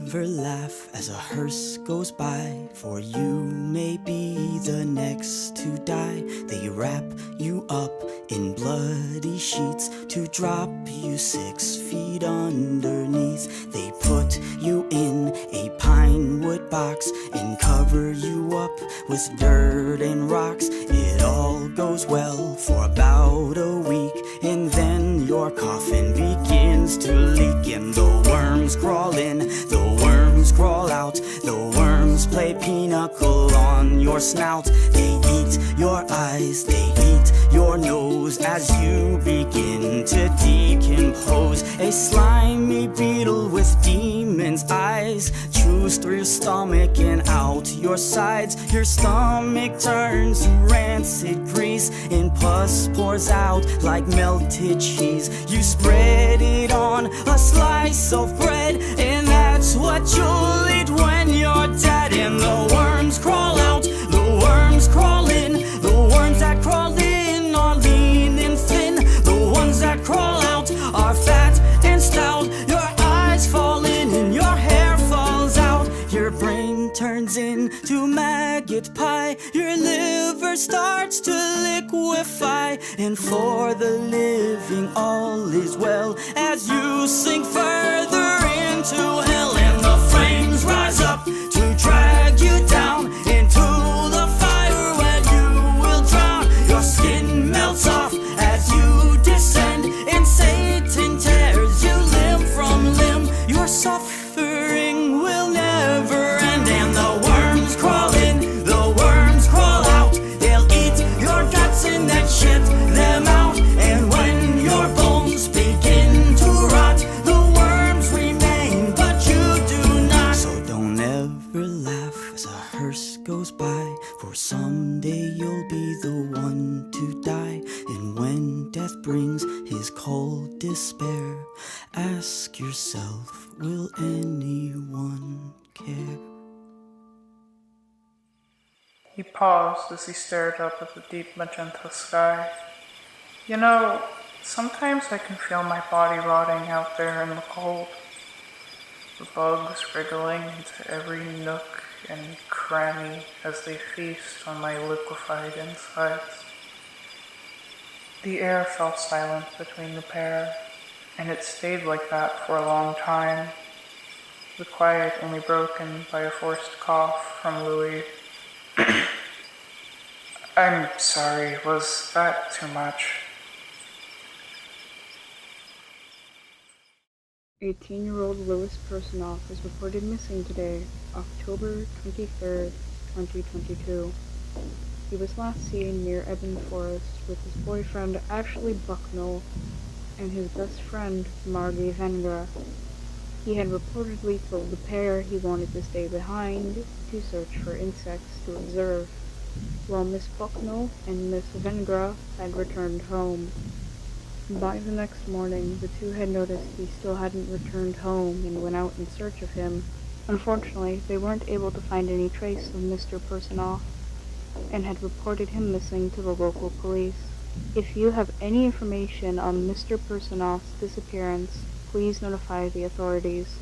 never laugh as a hearse goes by, for you may be the next to die. They wrap you up in bloody sheets to drop you 6 feet underneath. They put you in a pine wood box and cover you up with dirt and rocks. It all goes well for about a week, and then your coffin begins to leak, and the worms crawl in, the worms crawl out, the worms play pinochle on your snout. They eat your eyes, they eat your nose as you begin to decompose. A slimy beetle with demon's eyes chews through your stomach and out your sides. Your stomach turns to rancid grease, and pus pours out like melted cheese. You spread it on a slice of bread, and that's what you'll eat when you're dead. And the worms crawl out, the worms crawl in, the worms that crawl in are lean and thin, the ones that crawl out are fat and stout. Your eyes fall in and your hair falls out, your brain turns into maggot pie, your liver starts to liquefy, and for the living all is well as you sink further into hell. And the flames rise up to drag you down into the fire where you will drown. Your skin melts off as you descend, and Satan tears you limb from limb. Your suffering will never end. And the worms crawl in, the worms crawl out, they'll eat your guts and then shit them out. And when your bones begin to rot, the worms remain, but you do not. So don't ever laugh as a hearse goes by, for someday you'll be the one to die. And when death brings his cold despair, ask yourself, will anyone care? He paused as he stared up at the deep magenta sky. You know, sometimes I can feel my body rotting out there in the cold. The bugs wriggling into every nook and cranny as they feast on my liquefied insides. The air fell silent between the pair, and it stayed like that for a long time, the quiet only broken by a forced cough from Louis. I'm sorry, was that too much? 18-year-old Louis Personoff is reported missing today, October 23rd, 2022. He was last seen near Eben Forest with his boyfriend Ashley Bucknell and his best friend Margie Vengra. He had reportedly told the pair he wanted to stay behind to search for insects to observe, while Miss Bucknell and Miss Vengra had returned home. By the next morning, the two had noticed he still hadn't returned home and went out in search of him. Unfortunately, they weren't able to find any trace of Mr. Personoff and had reported him missing to the local police. If you have any information on Mr. Personoff's disappearance, please notify the authorities.